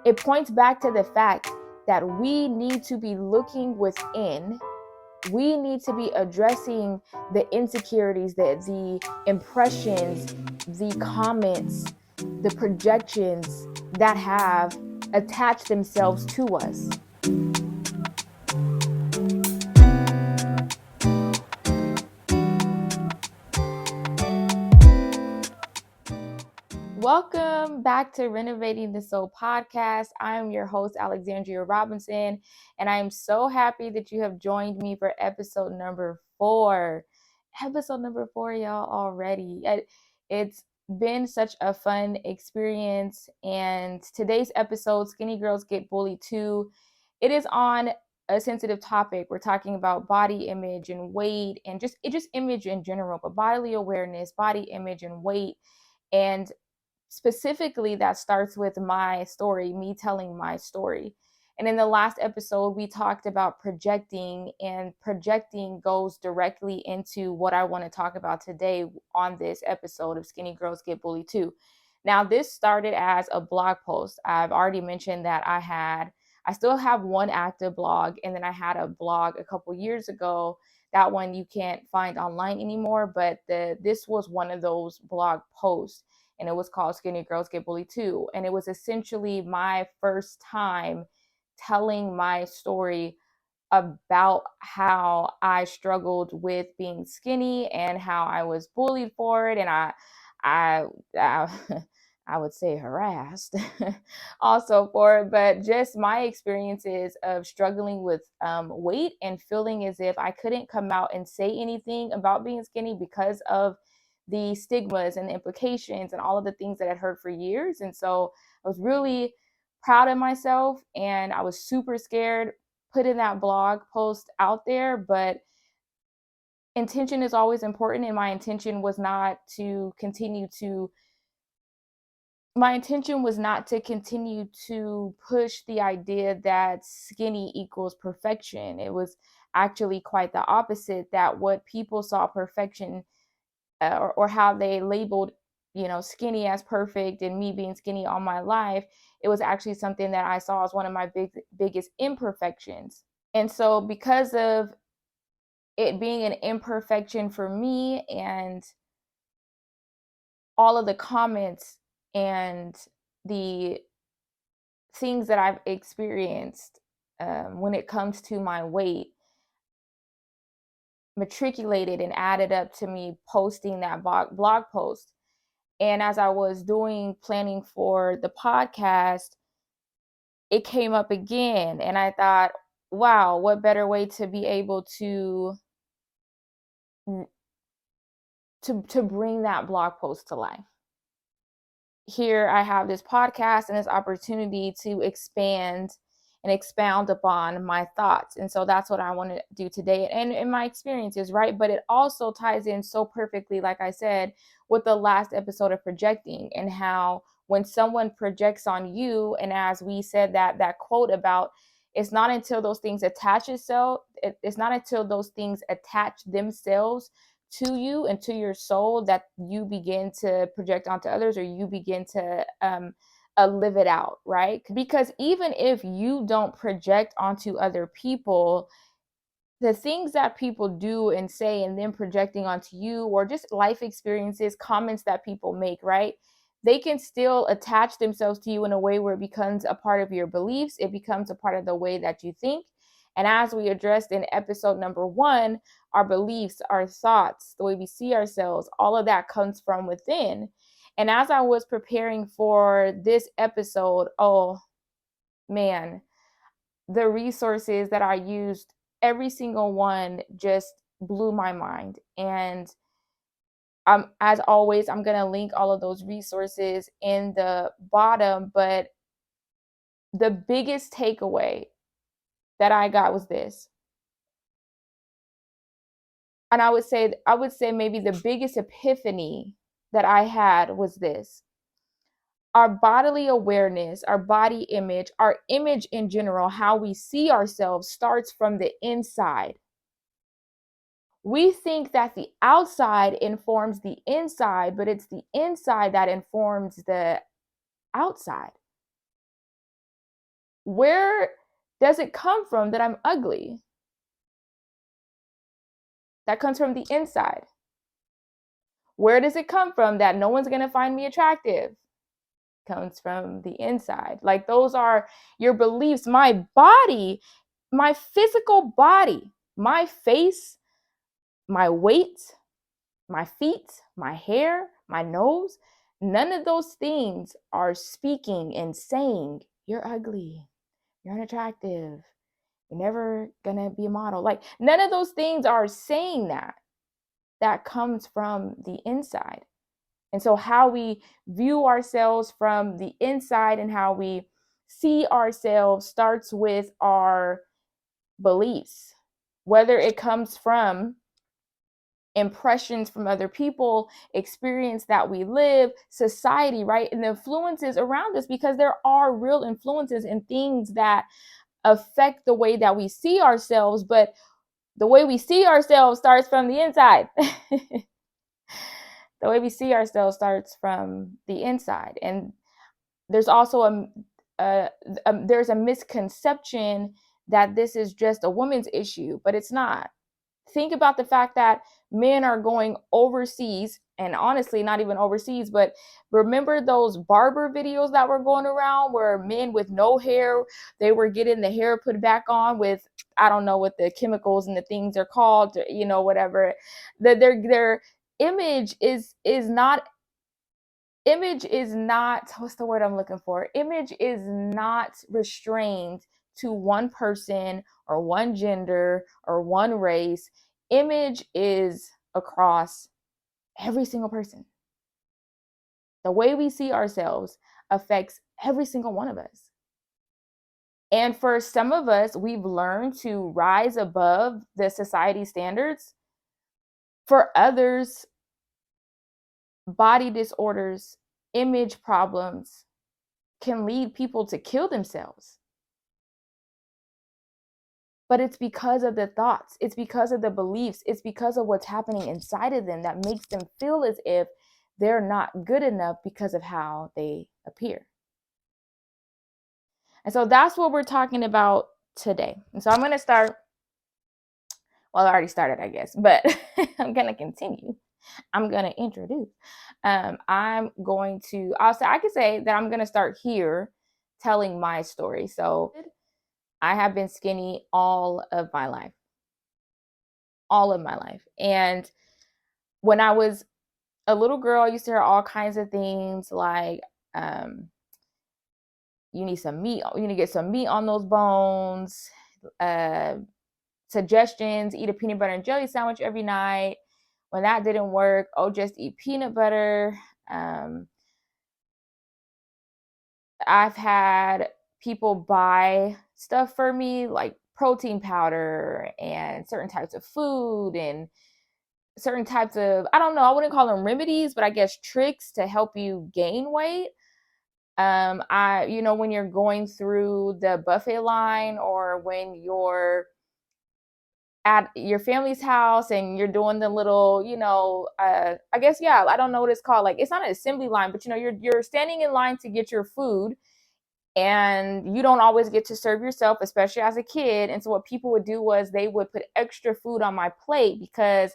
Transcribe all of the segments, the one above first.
It points back to the fact that we need to be looking within. We need to be addressing the insecurities, the impressions, the comments, the projections that have attached themselves to us. Welcome back to Renovating the Soul podcast. I am your host, Alexandria Robinson, and I am so happy that you have joined me for episode number 4. Episode number 4, y'all, already. It's been such a fun experience, and today's episode, Skinny Girls Get Bullied Too, it is on a sensitive topic. We're talking about body image and weight and just image in general, but bodily awareness, body image and weight. And specifically, that starts with my story, me telling my story. And in the last episode, we talked about projecting, and projecting goes directly into what I want to talk about today on this episode of Skinny Girls Get Bullied Too. Now, this started as a blog post. I've already mentioned that I still have one active blog, and then I had a blog a couple years ago. That one you can't find online anymore, but this was one of those blog posts, and it was called Skinny Girls Get Bullied Too. And it was essentially my first time telling my story about how I struggled with being skinny and how I was bullied for it. And I I would say harassed also for it, but just my experiences of struggling with weight and feeling as if I couldn't come out and say anything about being skinny because of the stigmas and the implications and all of the things that I'd heard for years. And so I was really proud of myself, and I was super scared putting that blog post out there, but intention is always important. And my intention was not to continue to push the idea that skinny equals perfection. It was actually quite the opposite, that what people saw perfection or how they labeled skinny as perfect, and me being skinny all my life, it was actually something that I saw as one of my biggest imperfections. And so because of it being an imperfection for me, and all of the comments and the things that I've experienced when it comes to my weight, matriculated and added up to me posting that blog post. And as I was planning for the podcast, it came up again. And I thought, wow, what better way to be able to bring that blog post to life. Here I have this podcast and this opportunity to expand and expound upon my thoughts. And so that's what I want to do today, and in my experiences, right? But it also ties in so perfectly, like I said, with the last episode of projecting, and how when someone projects on you, and as we said, that quote about, it's not until those things attach themselves to you and to your soul that you begin to project onto others, or you begin to live it out, right? Because even if you don't project onto other people, the things that people do and say and then projecting onto you, or just life experiences, comments that people make, right? They can still attach themselves to you in a way where it becomes a part of your beliefs. It becomes a part of the way that you think. And as we addressed in episode number 1, our beliefs, our thoughts, the way we see ourselves, all of that comes from within. And as I was preparing for this episode, oh man, the resources that I used, every single one just blew my mind. And as always, I'm going to link all of those resources in the bottom. But the biggest takeaway that I got was this. And I would say maybe the biggest epiphany that I had was this. Our bodily awareness, our body image, our image in general, how we see ourselves, starts from the inside. We think that the outside informs the inside, but it's the inside that informs the outside. Where does it come from that I'm ugly? That comes from the inside. Where does it come from that no one's going to find me attractive? Comes from the inside. Like, those are your beliefs. My body, my physical body, my face, my weight, my feet, my hair, my nose, none of those things are speaking and saying, you're ugly, you're unattractive, you're never gonna be a model. Like, none of those things are saying that. That comes from the inside. And so how we view ourselves from the inside and how we see ourselves starts with our beliefs, whether it comes from impressions from other people, experience that we live, society, right? And the influences around us, because there are real influences and things that affect the way that we see ourselves, but the way we see ourselves starts from the inside. The way we see ourselves starts from the inside. And there's also there's a misconception that this is just a woman's issue, but it's not. Think about the fact that men are going overseas, and honestly, not even overseas, but remember those barber videos that were going around where men with no hair, they were getting the hair put back on with, I don't know what the chemicals and the things are called, you know, whatever. Their image is not what's the word I'm looking for? Image is not restrained to one person or one gender or one race. Image is across every single person. The way we see ourselves affects every single one of us. And for some of us, we've learned to rise above the society standards. For others, body disorders, image problems can lead people to kill themselves. But it's because of the thoughts, it's because of the beliefs, it's because of what's happening inside of them that makes them feel as if they're not good enough because of how they appear. And so that's what we're talking about today. And so I'm going to start. Well, I already started, I guess, but I'm going to continue. I'm going to introduce. I could say that I'm going to start here telling my story. So I have been skinny all of my life. And when I was a little girl, I used to hear all kinds of things like, you need some meat, you need to get some meat on those bones, suggestions, eat a peanut butter and jelly sandwich every night. When that didn't work, just eat peanut butter. I've had people buy stuff for me like protein powder and certain types of food and certain types of, I don't know, I wouldn't call them remedies, but I guess tricks to help you gain weight. When you're going through the buffet line, or when you're at your family's house and you're doing the little, I guess, yeah, I don't know what it's called. Like, it's not an assembly line, but you're standing in line to get your food, and you don't always get to serve yourself, especially as a kid. And so what people would do was they would put extra food on my plate because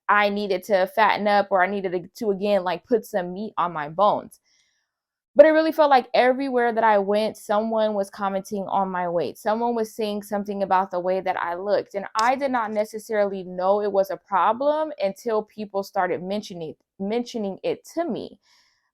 I needed to fatten up, or I needed to again, like, put some meat on my bones. But it really felt like everywhere that I went, someone was commenting on my weight. Someone was saying something about the way that I looked. And I did not necessarily know it was a problem until people started mentioning it to me.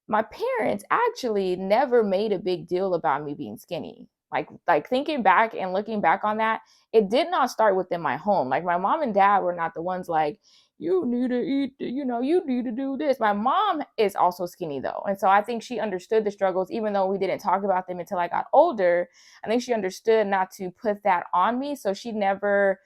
My parents actually never made a big deal about me being skinny. Like thinking back and looking back on that, it did not start within my home. Like, my mom and dad were not the ones like, you need to eat, you need to do this. My mom is also skinny though. And so I think she understood the struggles, even though we didn't talk about them until I got older. I think she understood not to put that on me. So she never,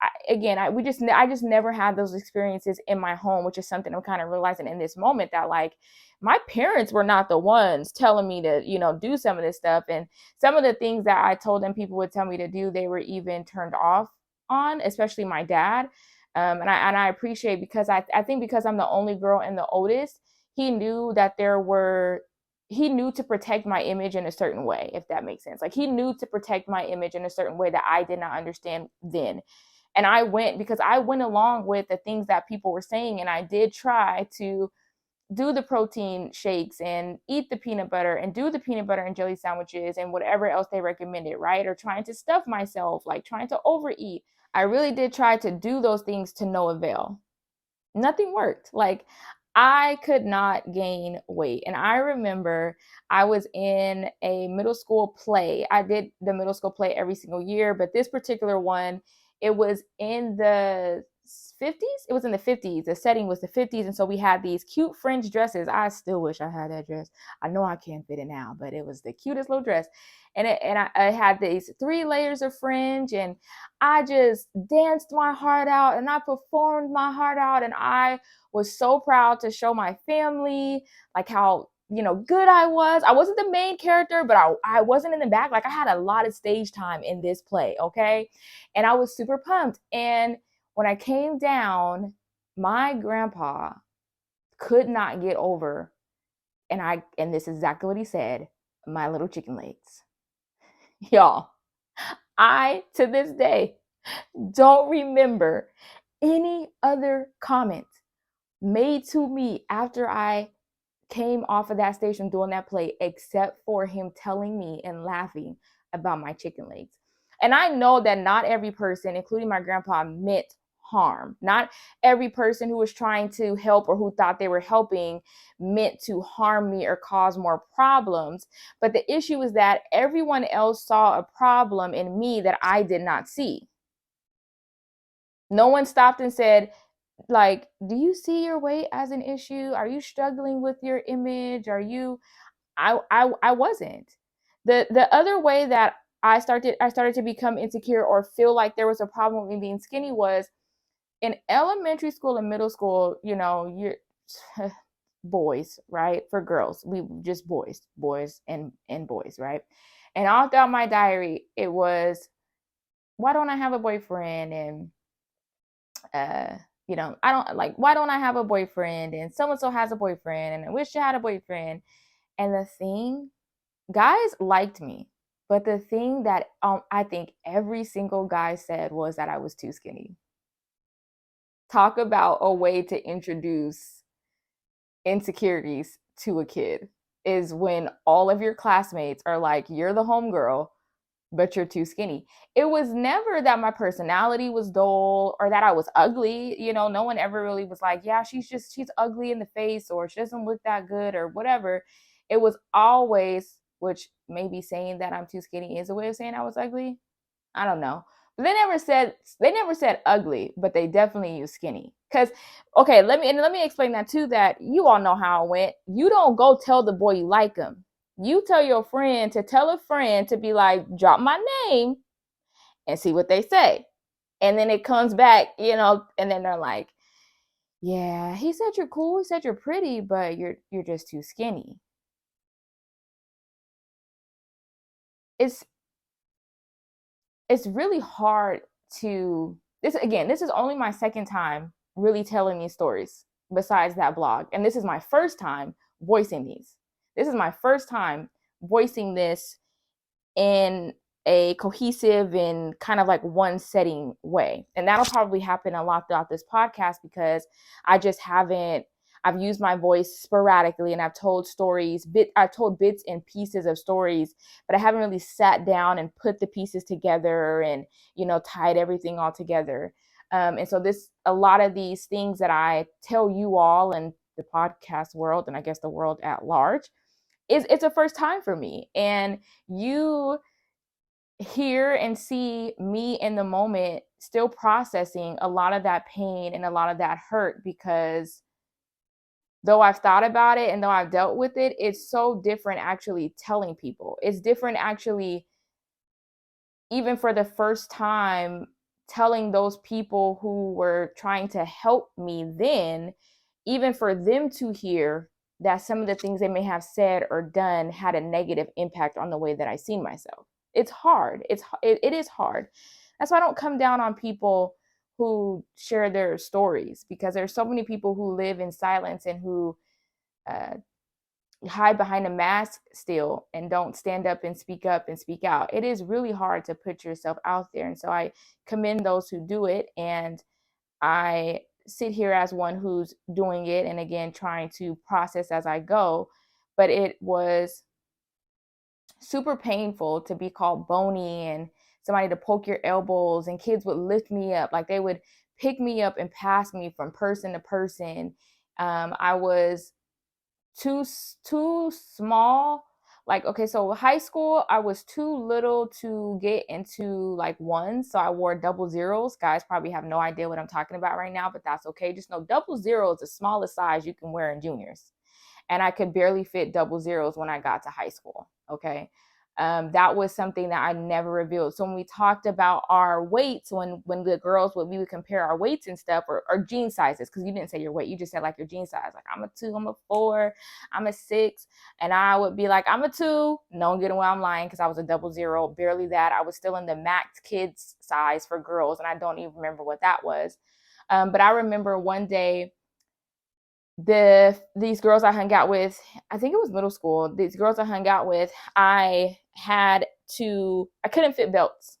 I just never had those experiences in my home, which is something I'm kind of realizing in this moment, that like my parents were not the ones telling me to, do some of this stuff. And some of the things that I told them people would tell me to do, they were even turned off on, especially my dad. And I appreciate, because I think because I'm the only girl and the oldest, he knew that there were he knew to protect my image in a certain way, if that makes sense. Like, he knew to protect my image in a certain way that I did not understand then. And I went because I went along with the things that people were saying, and I did try to do the protein shakes and eat the peanut butter and do the peanut butter and jelly sandwiches and whatever else they recommended, right? Or trying to stuff myself, like trying to overeat. I really did try to do those things to no avail. Nothing worked. Like, I could not gain weight. And I remember I was in a middle school play. I did the middle school play every single year, but this particular one, it was in the 50s. It was in the 50s. The setting was the 50s. And so we had these cute fringe dresses. I still wish I had that dress. I know I can't fit it now, but it was the cutest little dress. And I had these 3 layers of fringe, and I just danced my heart out and I performed my heart out. And I was so proud to show my family like how, good I was. I wasn't the main character, but I wasn't in the back. Like, I had a lot of stage time in this play. Okay. And I was super pumped. And when I came down, my grandpa could not get over, and this is exactly what he said, my little chicken legs. Y'all, I, to this day, don't remember any other comment made to me after I came off of that station doing that play, except for him telling me and laughing about my chicken legs. And I know that not every person, including my grandpa, meant harm. Not every person who was trying to help or who thought they were helping meant to harm me or cause more problems. But the issue is that everyone else saw a problem in me that I did not see. No one stopped and said, like, do you see your weight as an issue? Are you struggling with your image? Are you I wasn't. The other way that I started to become insecure or feel like there was a problem with me being skinny was in elementary school and middle school. You're boys, right? For girls, we just boys and boys, right? And all throughout my diary, it was, why don't I have a boyfriend? And I don't like, why don't I have a boyfriend? And so and so has a boyfriend, and I wish I had a boyfriend. And the thing, guys liked me, but the thing that I think every single guy said was that I was too skinny. Talk about a way to introduce insecurities to a kid, is when all of your classmates are like, you're the homegirl, but you're too skinny. It was never that my personality was dull or that I was ugly. No one ever really was like, yeah, she's ugly in the face, or she doesn't look that good, or whatever. It was always, which maybe saying that I'm too skinny is a way of saying I was ugly. I don't know. But they never said ugly, but they definitely used skinny. Cause okay, let me explain that too, that you all know how it went. You don't go tell the boy you like him. You tell your friend to tell a friend to be like, drop my name and see what they say. And then it comes back, and then they're like, yeah, he said you're cool, he said you're pretty, but you're just too skinny. It's it's really hard to this is only my second time really telling these stories besides that blog, and this is my first time voicing these. This is my first time voicing this in a cohesive and kind of like one setting way. And that'll probably happen a lot throughout this podcast because I just haven't, I've used my voice sporadically and I've told I've told bits and pieces of stories, but I haven't really sat down and put the pieces together and, tied everything all together. And so a lot of these things that I tell you all in the podcast world, and I guess the world at large, it's a first time for me. And you hear and see me in the moment still processing a lot of that pain and a lot of that hurt, because though I've thought about it and though I've dealt with it, it's so different actually telling people. It's different actually, even for the first time, telling those people who were trying to help me then, even for them to hear that some of the things they may have said or done had a negative impact on the way that I see myself. It's hard. It is hard. That's why I don't come down on people who share their stories, because there's so many people who live in silence and who hide behind a mask still and don't stand up and speak out. It is really hard to put yourself out there. And so I commend those who do it. And I sit here as one who's doing it and again trying to process as I go. But it was super painful to be called bony and somebody to poke your elbows, and kids would lift me up. Like they would pick me up and pass me from person to person. I was too small. Like, okay, so high school, I was too little to get into like ones. So I wore double zeros. Guys probably have no idea what I'm talking about right now, but that's okay. Just know double zero is the smallest size you can wear in juniors. And I could barely fit double zeros when I got to high school. Okay. That was something that I never revealed. So when we talked about our weights, when the girls we would compare our weights and stuff, or jean sizes, because you didn't say your weight, you just said like your jean size. Like I'm a 2, I'm a 4, I'm a 6, and I would be like I'm a 2. No getting where I'm lying, because I was a double zero, barely that. I was still in the max kids size for girls, and I don't even remember what that was. But I remember one day these girls I hung out with, I think it was middle school, these girls I hung out with, I couldn't fit belts.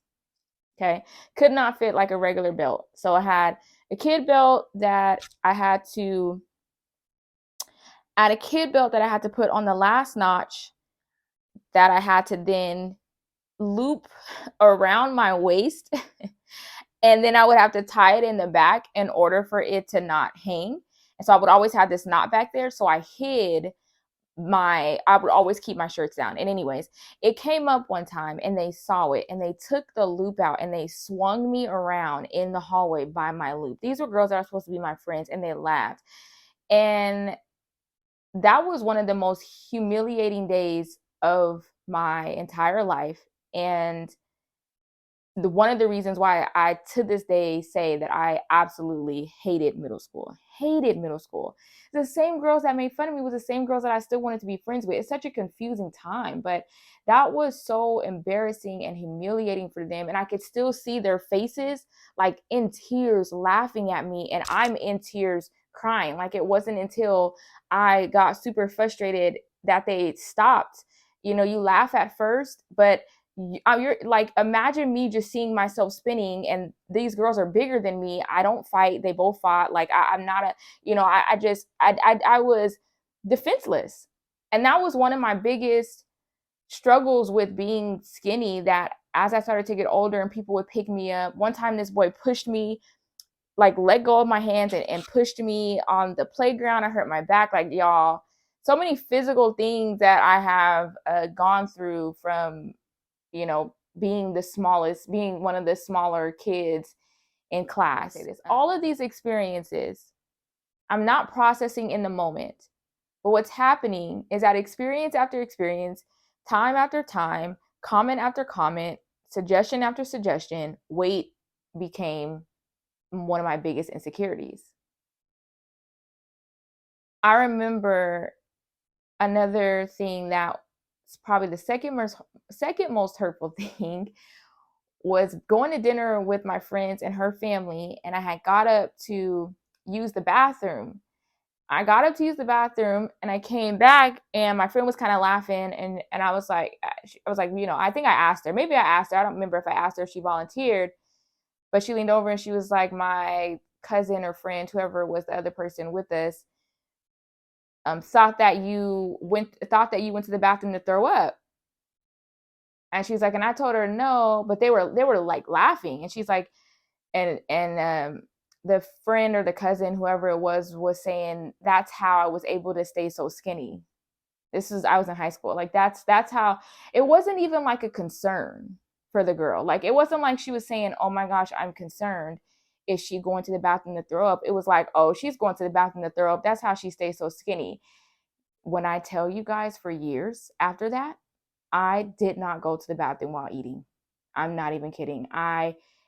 Okay. Could not fit like a regular belt. So I had a kid belt that I had to put on the last notch, that I had to then loop around my waist. And then I would have to tie it in the back in order for it to not hang. And so I would always have this knot back there. So I would always keep my shirts down. And anyways, it came up one time and they saw it and they took the loop out and they swung me around in the hallway by my loop. These were girls that are supposed to be my friends, and they laughed. And that was one of the most humiliating days of my entire life. And one of the reasons why I to this day say that I absolutely hated middle school. The same girls that made fun of me was the same girls that I still wanted to be friends with. It's such a confusing time, but that was so embarrassing and humiliating for them. And I could still see their faces like in tears laughing at me, and I'm in tears crying. Like it wasn't until I got super frustrated that they stopped. You know, you laugh at first, but you're like, imagine me just seeing myself spinning, and these girls are bigger than me. I don't fight. They both fought. Like I'm not I was defenseless. And that was one of my biggest struggles with being skinny, that as I started to get older and people would pick me up. One time this boy pushed me, like let go of my hands and pushed me on the playground. I hurt my back. Like y'all, so many physical things that I have gone through from being one of the smaller kids in class. All of these experiences, I'm not processing in the moment. But what's happening is that experience after experience, time after time, comment after comment, suggestion after suggestion, weight became one of my biggest insecurities. I remember another thing that was probably the second most hurtful thing was going to dinner with my friends and her family, and I had got up to use the bathroom. And I came back, and my friend was kind of laughing, and I was like, I think I asked her. Maybe I asked her. I don't remember if I asked her if she volunteered, but she leaned over and she was like, my cousin or friend, whoever was the other person with us, thought that you went to the bathroom to throw up. And she's like, and I told her no, but they were like laughing. And she's like, and the friend or the cousin, whoever it was saying, that's how I was able to stay so skinny. I was in high school. Like that's how, it wasn't even like a concern for the girl. Like it wasn't like she was saying, oh my gosh, I'm concerned. Is she going to the bathroom to throw up? It was like, oh, she's going to the bathroom to throw up. That's how she stays so skinny. When I tell you guys, for years after that, I did not go to the bathroom while eating. I'm not even kidding.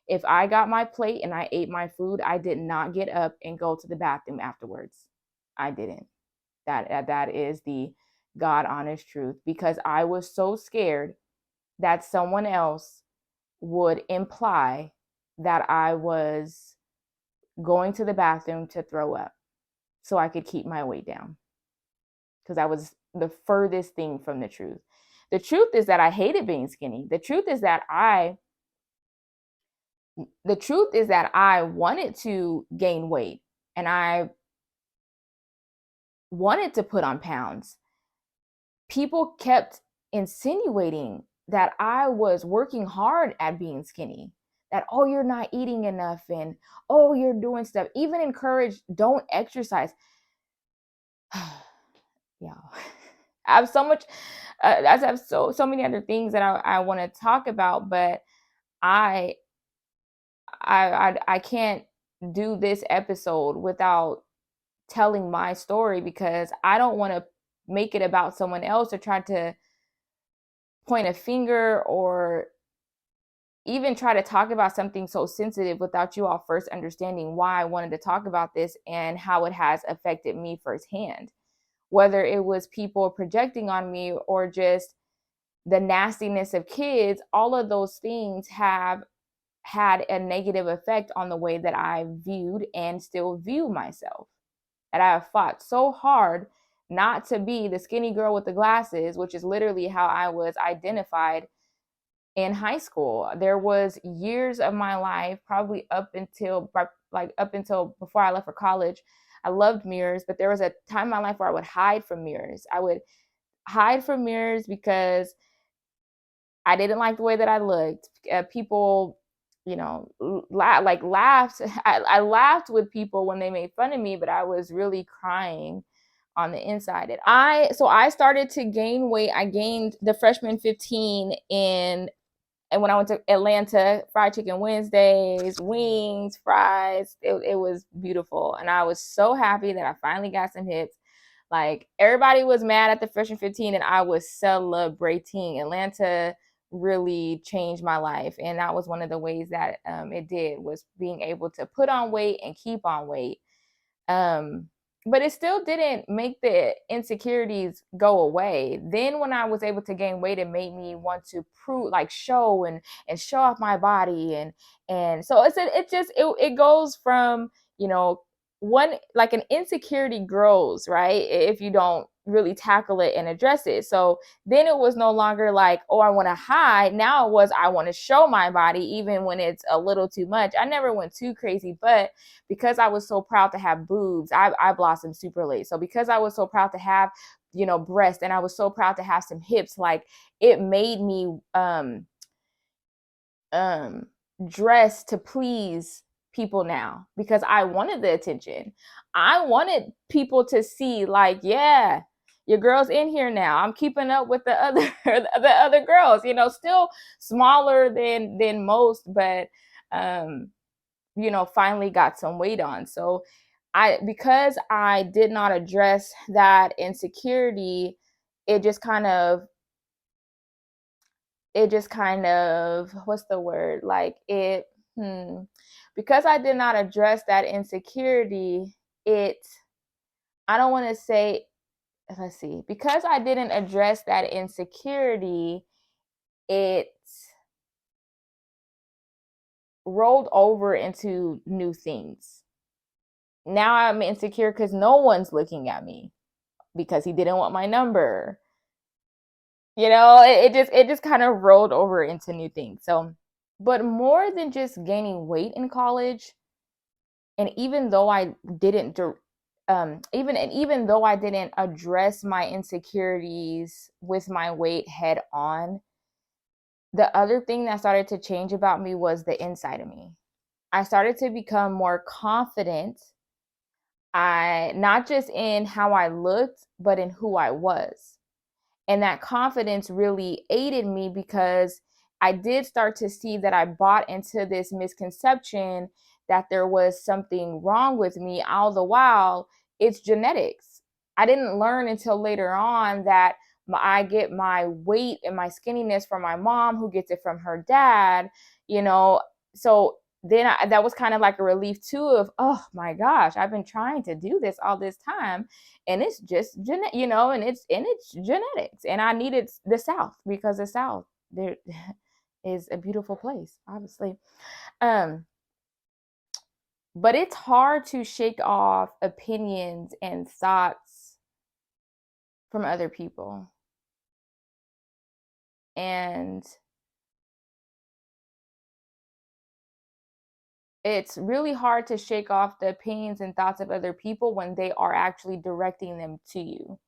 If I got my plate and I ate my food, I did not get up and go to the bathroom afterwards. I didn't. That is the God honest truth, because I was so scared that someone else would imply that I was going to the bathroom to throw up so I could keep my weight down. Because the furthest thing from the truth. The truth is that I hated being skinny. The truth is that I wanted to gain weight, and I wanted to put on pounds. People kept insinuating that I was working hard at being skinny, that, oh, you're not eating enough, and oh, you're doing stuff. Even encouraged, don't exercise. Yeah. I have so much, I have so many other things that I want to talk about, but I can't do this episode without telling my story, because I don't want to make it about someone else or try to point a finger or even try to talk about something so sensitive without you all first understanding why I wanted to talk about this and how it has affected me firsthand. Whether it was people projecting on me or just the nastiness of kids, all of those things have had a negative effect on the way that I viewed and still view myself. And I have fought so hard not to be the skinny girl with the glasses, which is literally how I was identified in high school. There was years of my life, probably up until before I left for college, I loved mirrors, but there was a time in my life where I would hide from mirrors. I would hide from mirrors because I didn't like the way that I looked. People, laughed. I laughed with people when they made fun of me, but I was really crying on the inside. I started to gain weight. I gained the freshman 15 and when I went to Atlanta, fried chicken Wednesdays, wings, fries, it was beautiful. And I was so happy that I finally got some hips. Like, everybody was mad at the freshman 15 and I was celebrating. Atlanta really changed my life. And that was one of the ways that it did, was being able to put on weight and keep on weight. But it still didn't make the insecurities go away. Then when I was able to gain weight, it made me want to prove, like, show and show off my body. And so it goes from, one, like, an insecurity grows, right? If you don't really tackle it and address it. So then it was no longer like, oh, I want to hide. Now it was, I want to show my body, even when it's a little too much. I never went too crazy, but because I was so proud to have boobs, I blossomed super late. So because I was so proud to have, breasts, and I was so proud to have some hips, like, it made me dress to please people now, because I wanted the attention. I wanted people to see, like, yeah, your girl's in here now. I'm keeping up with the other girls, still smaller than most, but finally got some weight on. So because I did not address that insecurity, it just kind of, what's the word? Like, because I did not address that insecurity, I don't want to say, let's see, because I didn't address that insecurity, it rolled over into new things. Now I'm insecure because no one's looking at me, because he didn't want my number. It just kind of rolled over into new things. So, but more than just gaining weight in college, and even though I didn't even though I didn't address my insecurities with my weight head on, the other thing that started to change about me was the inside of me. I started to become more confident, not just in how I looked, but in who I was. And that confidence really aided me, because I did start to see that I bought into this misconception that there was something wrong with me. All the while, it's genetics. I didn't learn until later on that I get my weight and my skinniness from my mom, who gets it from her dad, So then that was kind of like a relief too, of, oh my gosh, I've been trying to do this all this time, and it's just and it's genetics. And I needed the South, because the South, there is a beautiful place, obviously. But it's hard to shake off opinions and thoughts from other people. And it's really hard to shake off the opinions and thoughts of other people when they are actually directing them to you.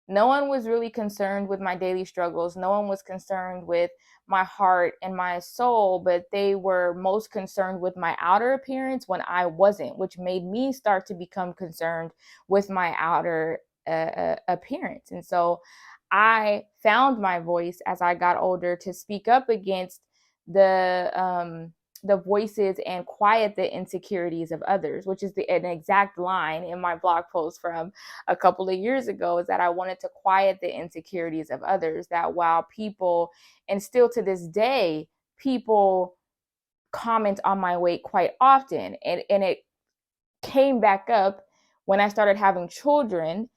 No one was really concerned with my daily struggles. No one was concerned with my heart and my soul, but they were most concerned with my outer appearance when I wasn't, which made me start to become concerned with my outer appearance. And so I found my voice as I got older to speak up against the voices and quiet the insecurities of others, which is an exact line in my blog post from a couple of years ago, is that I wanted to quiet the insecurities of others. That while people, and still to this day, people comment on my weight quite often. And it came back up when I started having children.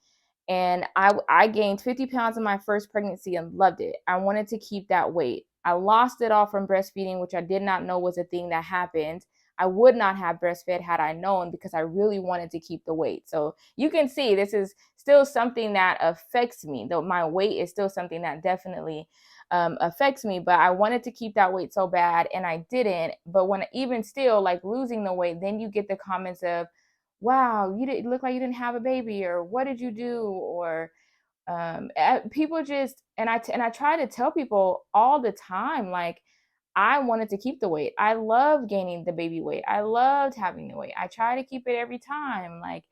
And I gained 50 pounds in my first pregnancy and loved it. I wanted to keep that weight. I lost it all from breastfeeding, which I did not know was a thing that happened. I would not have breastfed had I known, because I really wanted to keep the weight. So you can see this is still something that affects me, though my weight is still something that definitely affects me. But I wanted to keep that weight so bad and I didn't. But when even still, like losing the weight, then you get the comments of, wow, you didn't look like you didn't have a baby, or what did you do, or people just, and I try to tell people all the time, like, I wanted to keep the weight. I loved gaining the baby weight. I loved having the weight. I try to keep it every time, like,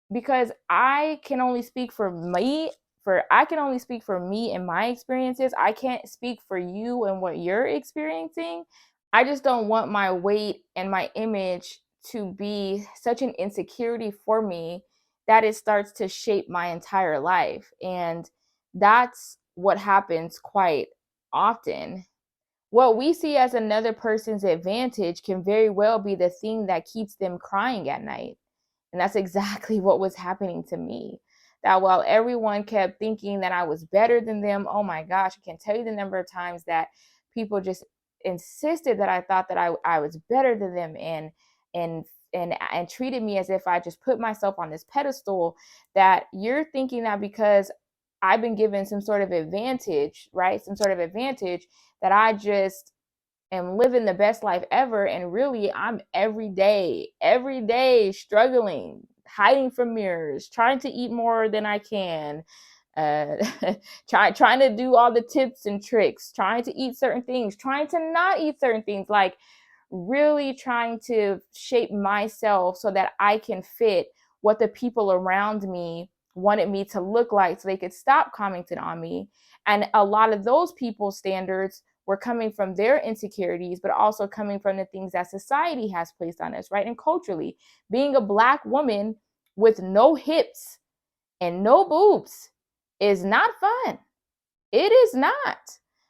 because I can only speak for me. I can only speak for me and my experiences. I can't speak for you and what you're experiencing. I just don't want my weight and my image to be such an insecurity for me that it starts to shape my entire life. And that's what happens quite often. What we see as another person's advantage can very well be the thing that keeps them crying at night. And that's exactly what was happening to me. That while everyone kept thinking that I was better than them, oh my gosh, I can't tell you the number of times that people just insisted that I thought that I was better than them, and and treated me as if I just put myself on this pedestal, that you're thinking that because I've been given some sort of advantage, right? Some sort of advantage, that I just am living the best life ever. And really, I'm every day struggling, hiding from mirrors, trying to eat more than I can, uh, trying to do all the tips and tricks, trying to eat certain things, trying to not eat certain things, like really trying to shape myself so that I can fit what the people around me wanted me to look like so they could stop commenting on me. And a lot of those people's standards were coming from their insecurities, but also coming from the things that society has placed on us, right? And culturally, being a Black woman with no hips and no boobs is not fun. It is not.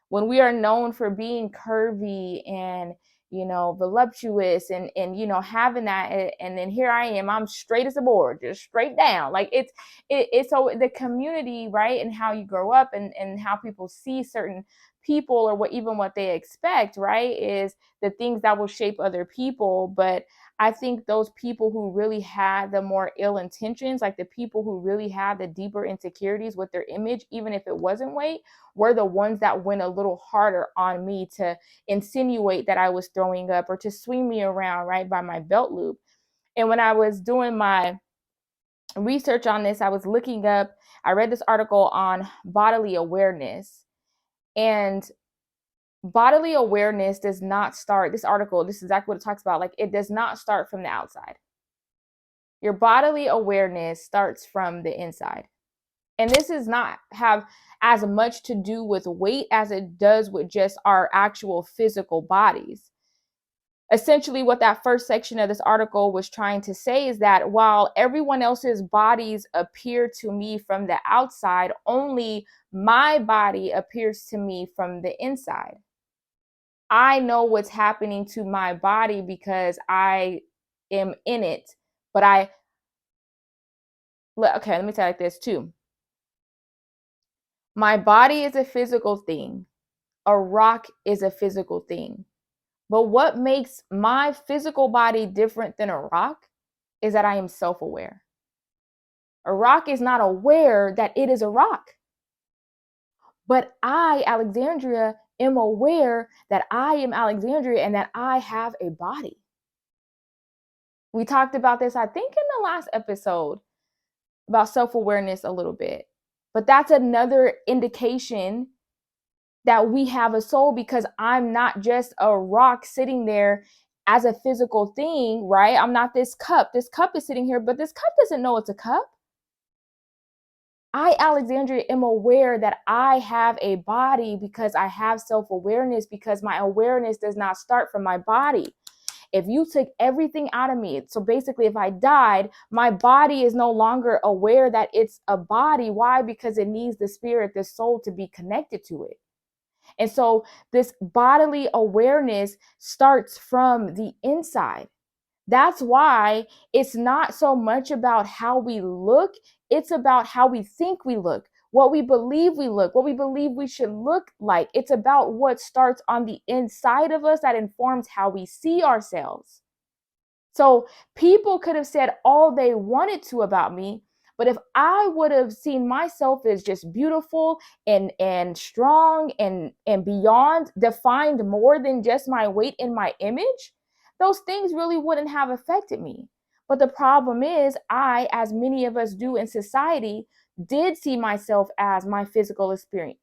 When we are known for being curvy and, voluptuous, and having that, and then here I am, I'm straight as a board, just straight down. Like it's so the community, right? And how you grow up, and how people see certain people, or what they expect, right, is the things that will shape other people. But I think those people who really had the more ill intentions, like the people who really had the deeper insecurities with their image, even if it wasn't weight, were the ones that went a little harder on me to insinuate that I was throwing up, or to swing me around right by my belt loop. And when I was doing my research on this, I read this article on bodily awareness. And bodily awareness does not start, this article, this is exactly what it talks about. Like, it does not start from the outside. Your bodily awareness starts from the inside. And this does not have as much to do with weight as it does with just our actual physical bodies. Essentially, what that first section of this article was trying to say is that while everyone else's bodies appear to me from the outside, only my body appears to me from the inside. I know what's happening to my body because I am in it. But okay, let me say it like this too. My body is a physical thing. A rock is a physical thing. But what makes my physical body different than a rock is that I am self-aware. A rock is not aware that it is a rock. But I, Alexandria, am aware that I am Alexandria and that I have a body. We talked about this, I think, in the last episode about self-awareness a little bit. But that's another indication that we have a soul, because I'm not just a rock sitting there as a physical thing, right? I'm not this cup. This cup is sitting here, but this cup doesn't know it's a cup. I, Alexandria, am aware that I have a body because I have self-awareness, because my awareness does not start from my body. If you took everything out of me, so basically if I died, my body is no longer aware that it's a body. Why? Because it needs the spirit, the soul, to be connected to it. And so this bodily awareness starts from the inside. That's why it's not so much about how we look. It's about how we think we look, what we believe we look, what we believe we should look like. It's about what starts on the inside of us that informs how we see ourselves. So people could have said all they wanted to about me, but if I would have seen myself as just beautiful and strong and beyond, defined more than just my weight and my image, those things really wouldn't have affected me. But the problem is, I, as many of us do in society, did see myself as my physical experience,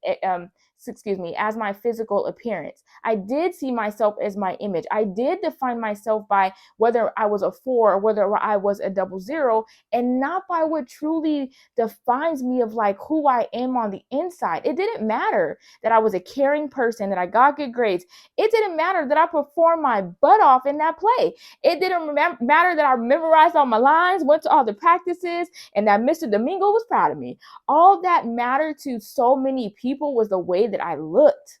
as my physical appearance. I did see myself as my image. I did define myself by whether I was a 4 or whether I was a 00, and not by what truly defines me of like who I am on the inside. It didn't matter that I was a caring person, that I got good grades. It didn't matter that I performed my butt off in that play. It didn't matter that I memorized all my lines, went to all the practices, and that Mr. Domingo was proud of me. All that mattered to so many people was the way that I looked.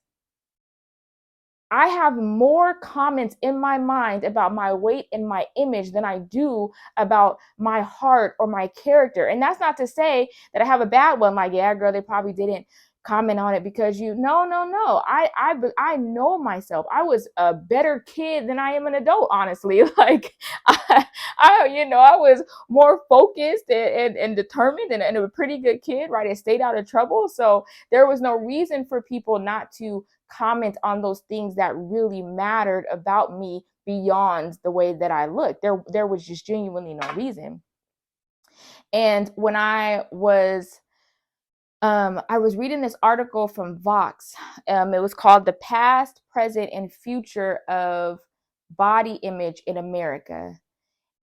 I have more comments in my mind about my weight and my image than I do about my heart or my character. And that's not to say that I have a bad one. Like, yeah, girl, they probably didn't comment on it because no. I know myself. I was a better kid than I am an adult, honestly. Like, I was more focused and determined and a pretty good kid, right? I stayed out of trouble. So there was no reason for people not to comment on those things that really mattered about me beyond the way that I looked. There was just genuinely no reason. And when I was reading this article from Vox. It was called "The Past, Present, and Future of Body Image in America."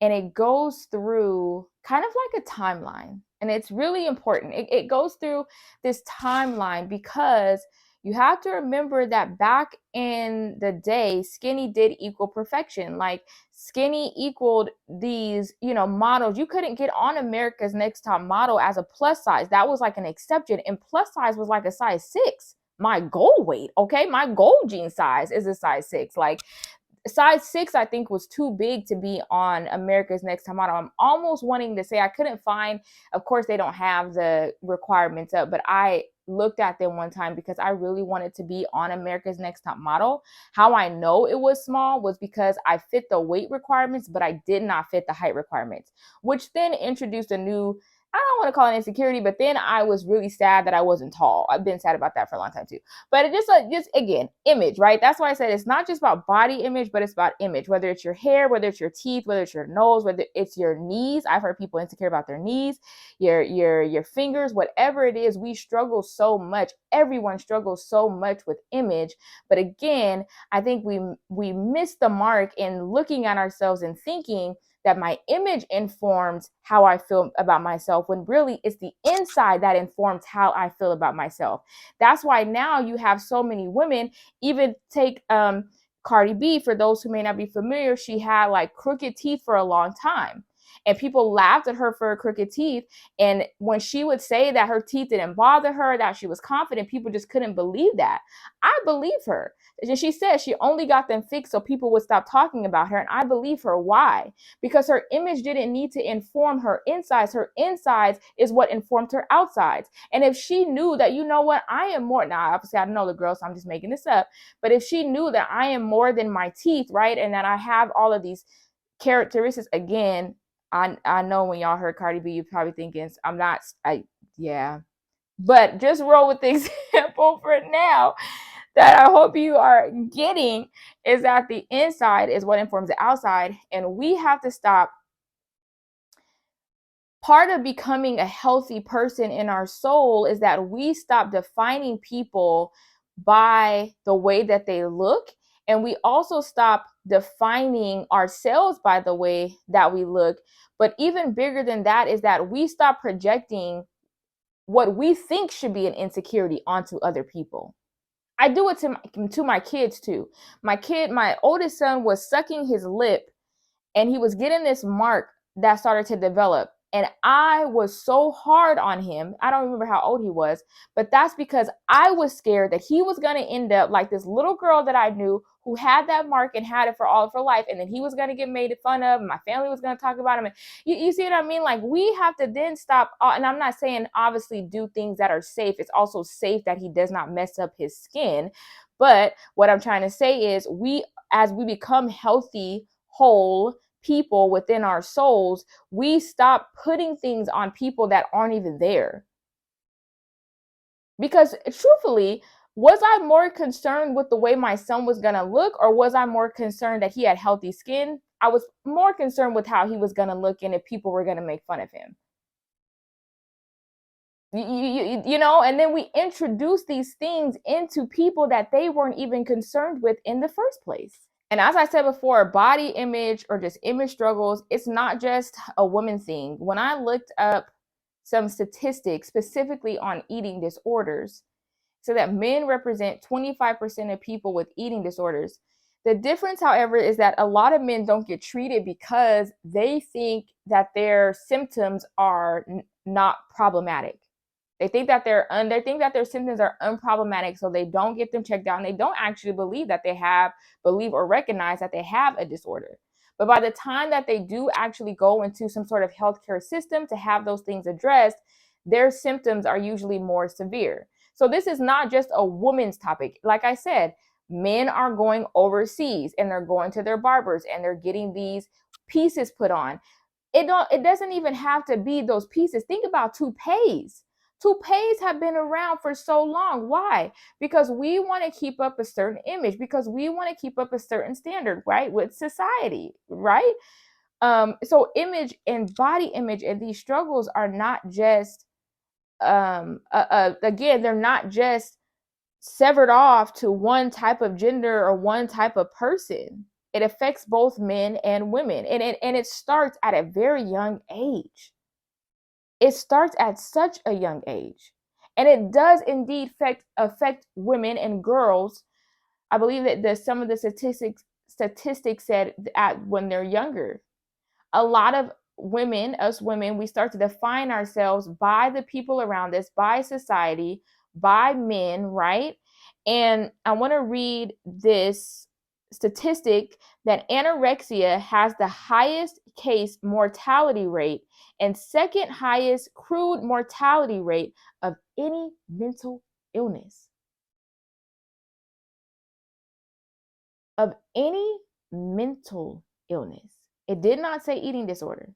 And it goes through kind of like a timeline. And it's really important. It goes through this timeline because you have to remember that back in the day, skinny did equal perfection. Like, skinny equaled these, models. You couldn't get on America's Next Top Model as a plus size. That was like an exception. And plus size was like a size 6. My goal weight, okay? My goal jean size is a size 6. Like, size 6, I think, was too big to be on America's Next Top Model. I'm almost wanting to say I couldn't find, of course, they don't have the requirements up, but I looked at them one time because I really wanted to be on America's Next Top Model. How I know it was small was because I fit the weight requirements, but I did not fit the height requirements, which then introduced a new, I don't want to call it insecurity, but then I was really sad that I wasn't tall. I've been sad about that for a long time too. But it just again, image, right? That's why I said it's not just about body image, but it's about image. Whether it's your hair, whether it's your teeth, whether it's your nose, whether it's your knees. I've heard people insecure about their knees, your fingers, whatever it is. We struggle so much. Everyone struggles so much with image. But again, I think we miss the mark in looking at ourselves and thinking that my image informs how I feel about myself, when really it's the inside that informs how I feel about myself. That's why now you have so many women, even take Cardi B, for those who may not be familiar, she had like crooked teeth for a long time. And people laughed at her for her crooked teeth. And when she would say that her teeth didn't bother her, that she was confident, people just couldn't believe that. I believe her. And she said she only got them fixed so people would stop talking about her. And I believe her. Why? Because her image didn't need to inform her insides. Her insides is what informed her outsides. And if she knew that, you know what, I am more, now obviously I don't know the girl, so I'm just making this up. But if she knew that I am more than my teeth, right, and that I have all of these characteristics, again, I know when y'all heard Cardi B, you're probably thinking yeah. But just roll with the example for now that I hope you are getting is that the inside is what informs the outside. And we have to stop. Part of becoming a healthy person in our soul is that we stop defining people by the way that they look. And we also stop defining ourselves by the way that we look. But even bigger than that is that we stop projecting what we think should be an insecurity onto other people. I do it to my kids too. My oldest son was sucking his lip and he was getting this mark that started to develop. And I was so hard on him. I don't remember how old he was, but that's because I was scared that he was going to end up like this little girl that I knew who had that mark and had it for all of her life. And then he was going to get made fun of. And my family was going to talk about him. And you see what I mean? Like we have to then stop. And I'm not saying obviously do things that are safe. It's also safe that he does not mess up his skin. But what I'm trying to say is as we become healthy, whole, people within our souls, we stop putting things on people that aren't even there. Because truthfully, was I more concerned with the way my son was going to look, or was I more concerned that he had healthy skin? I was more concerned with how he was going to look and if people were going to make fun of him. You know, and then we introduce these things into people that they weren't even concerned with in the first place. And as I said before, body image or just image struggles, it's not just a woman thing. When I looked up some statistics specifically on eating disorders, so that men represent 25% of people with eating disorders. The difference, however, is that a lot of men don't get treated because they think that their symptoms are not problematic. They think that their symptoms are unproblematic, so they don't get them checked out. And they don't actually believe or recognize that they have a disorder. But by the time that they do actually go into some sort of healthcare system to have those things addressed, their symptoms are usually more severe. So this is not just a woman's topic. Like I said, men are going overseas and they're going to their barbers and they're getting these pieces put on. It doesn't even have to be those pieces. Think about toupees. Toupees have been around for so long. Why? Because we want to keep up a certain image, because we want to keep up a certain standard, right? With society, right? So image and body image and these struggles are not just, again, they're not just severed off to one type of gender or one type of person. It affects both men and women. And it starts at a very young age. It starts at such a young age. And it does indeed affect women and girls. I believe that some of the statistics said at when they're younger. A lot of us women, we start to define ourselves by the people around us, by society, by men, right? And I want to read this statistic that anorexia has the highest case mortality rate and second highest crude mortality rate of any mental illness. Of any mental illness. It did not say eating disorder.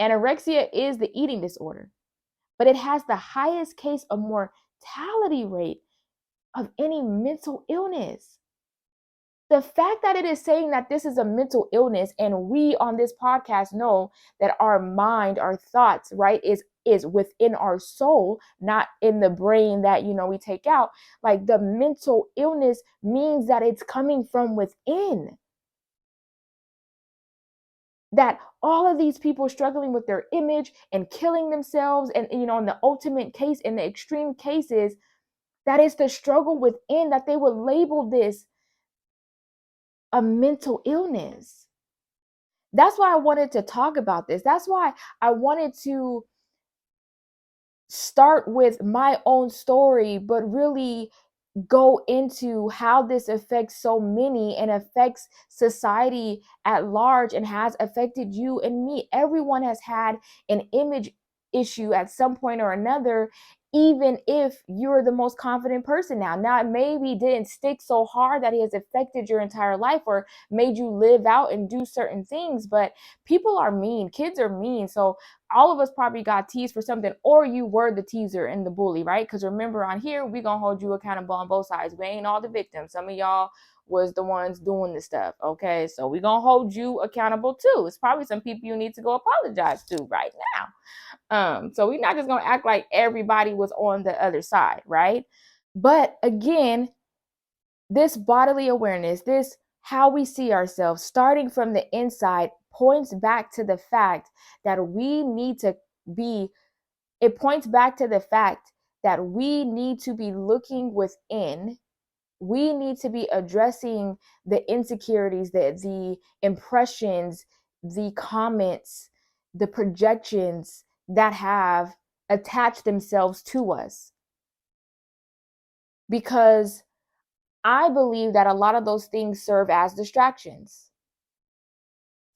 Anorexia is the eating disorder, but it has the highest case of mortality rate of any mental illness. The fact that it is saying that this is a mental illness, and we on this podcast know that our mind, our thoughts, right, is within our soul, not in the brain that, we take out. Like the mental illness means that it's coming from within. That all of these people struggling with their image and killing themselves, and in the ultimate case, in the extreme cases, that is the struggle within, that they would label this a mental illness. That's why I wanted to talk about this. That's why I wanted to start with my own story, but really go into how this affects so many and affects society at large and has affected you and me. Everyone has had an image issue at some point or another, even if you're the most confident person now. Now, it maybe didn't stick so hard that it has affected your entire life or made you live out and do certain things, but people are mean. Kids are mean. So all of us probably got teased for something, or you were the teaser and the bully, right? Because remember, on here, we're going to hold you accountable on both sides. We ain't all the victims. Some of y'all was the ones doing the stuff, okay? So we're going to hold you accountable too. It's probably some people you need to go apologize to right now. So we're not just gonna act like everybody was on the other side, right? But again, this bodily awareness, this how we see ourselves starting from the inside points back to the fact that we need to be, it points back to the fact that we need to be looking within. We need to be addressing the insecurities, the impressions, the comments, the projections that have attached themselves to us. Because I believe that a lot of those things serve as distractions.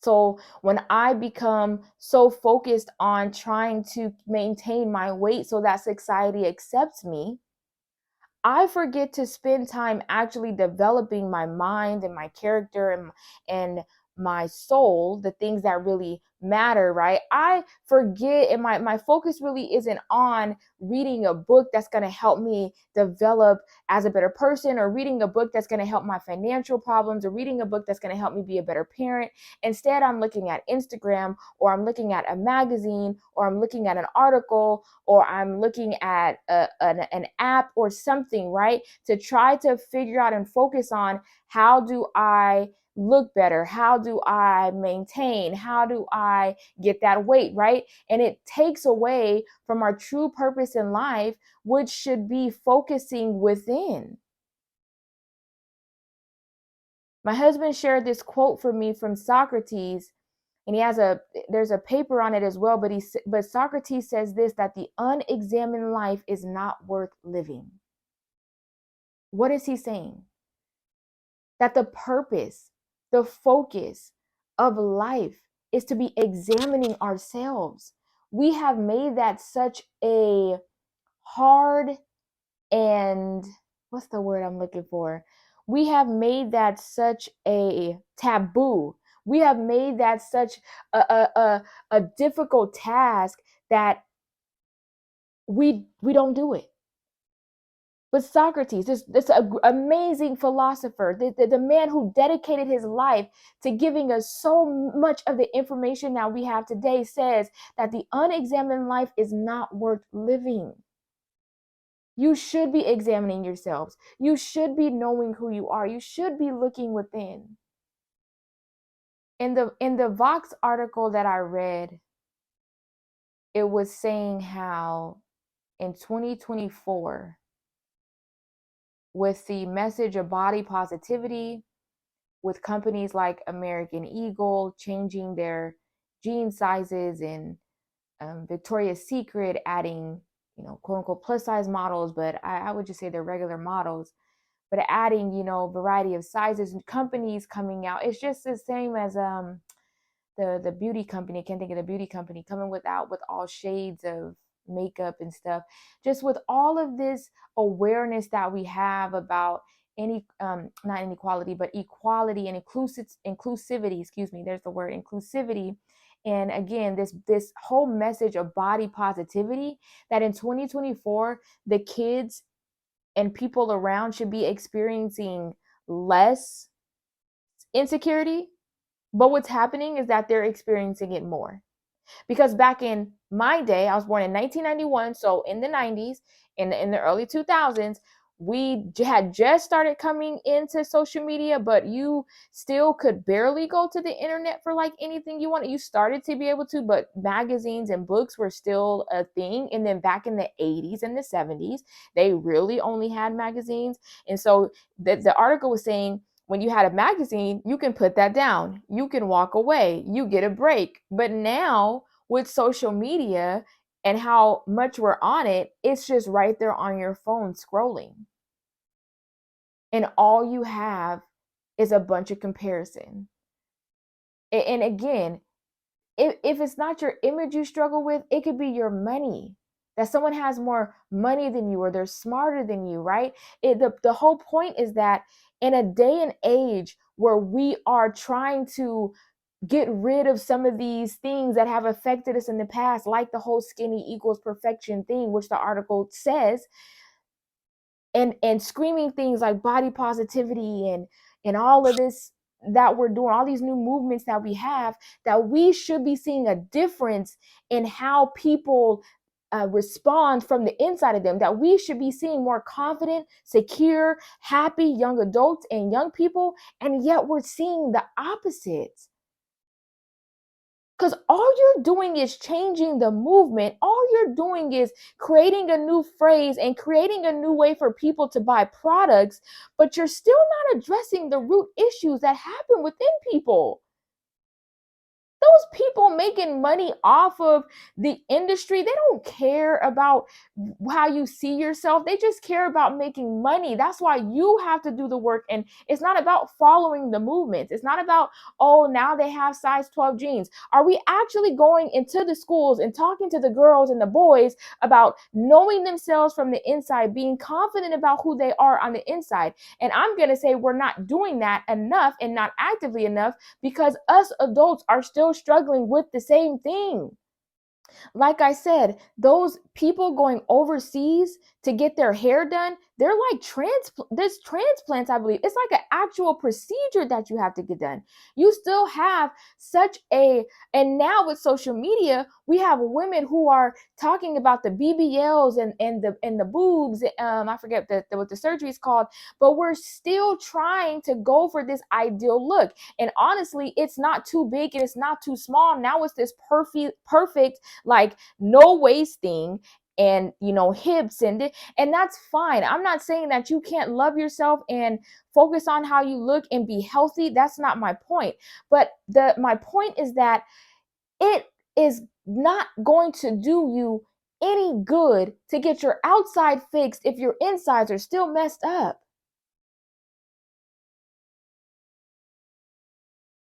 So when I become so focused on trying to maintain my weight so that society accepts me, I forget to spend time actually developing my mind and my character and my soul, the things that really matter, right? I forget, and my focus really isn't on reading a book that's going to help me develop as a better person, or reading a book that's going to help my financial problems, or reading a book that's going to help me be a better parent. Instead, I'm looking at Instagram, or I'm looking at a magazine, or I'm looking at an article, or I'm looking at an app or something, right? To try to figure out and focus on, how do I look better? How do I maintain? How do I get that weight, right? And it takes away from our true purpose in life, which should be focusing within. My husband shared this quote for me from Socrates, and there's a paper on it as well, but Socrates says this, that the unexamined life is not worth living. What is he saying? That the purpose, the focus of life is to be examining ourselves. We have made that such a hard, and what's the word I'm looking for? We have made that such a taboo. We have made that such a difficult task that we don't do it. But Socrates, this amazing philosopher, the man who dedicated his life to giving us so much of the information that we have today, says that the unexamined life is not worth living. You should be examining yourselves. You should be knowing who you are. You should be looking within. In the Vox article that I read, it was saying how in 2024, with the message of body positivity, with companies like American Eagle changing their jean sizes, and Victoria's Secret adding, quote unquote, plus size models, but I would just say they're regular models, but adding, variety of sizes, and companies coming out. It's just the same as the beauty company. I can't think of the beauty company coming with all shades of makeup and stuff. Just with all of this awareness that we have about any not inequality, but equality and inclusivity, excuse me, there's the word inclusivity. And again, this whole message of body positivity, that in 2024 the kids and people around should be experiencing less insecurity, but what's happening is that they're experiencing it more. Because back in my day, I was born in 1991, so in the 90s, in the early 2000s, we had just started coming into social media, but you still could barely go to the internet for like anything you wanted. You started to be able to, but magazines and books were still a thing. And then back in the 80s and the 70s, they really only had magazines. And so the article was saying, when you had a magazine, you can put that down. You can walk away. You get a break. But now with social media and how much we're on it, it's just right there on your phone scrolling. And all you have is a bunch of comparison. And again, if it's not your image you struggle with, it could be your money. That someone has more money than you or they're smarter than you, right? The whole point is that in a day and age where we are trying to get rid of some of these things that have affected us in the past, like the whole skinny equals perfection thing, which the article says, and screaming things like body positivity and all of this that we're doing, all these new movements that we have, that we should be seeing a difference in how people respond from the inside of them, that we should be seeing more confident, secure, happy young adults and young people, and yet we're seeing the opposite. Because all you're doing is changing the movement. All you're doing is creating a new phrase and creating a new way for people to buy products, but you're still not addressing the root issues that happen within people. Those people making money off of the industry, they don't care about how you see yourself. They just care about making money. That's why you have to do the work. And it's not about following the movement. It's not about, oh, now they have size 12 jeans. Are we actually going into the schools and talking to the girls and the boys about knowing themselves from the inside, being confident about who they are on the inside? And I'm going to say we're not doing that enough and not actively enough, because us adults are still struggling with the same thing. Like I said, those people going overseas to get their hair done, they're like this transplants, I believe. It's like an actual procedure that you have to get done. You still have such a, and now with social media, we have women who are talking about the BBLs and the boobs. I forget what the surgery is called, but we're still trying to go for this ideal look. And honestly, it's not too big and it's not too small. Now it's this perfect like no wasting and hips and that's fine. I'm not saying that you can't love yourself and focus on how you look and be healthy. That's not my point. But my point is that it is not going to do you any good to get your outside fixed if your insides are still messed up.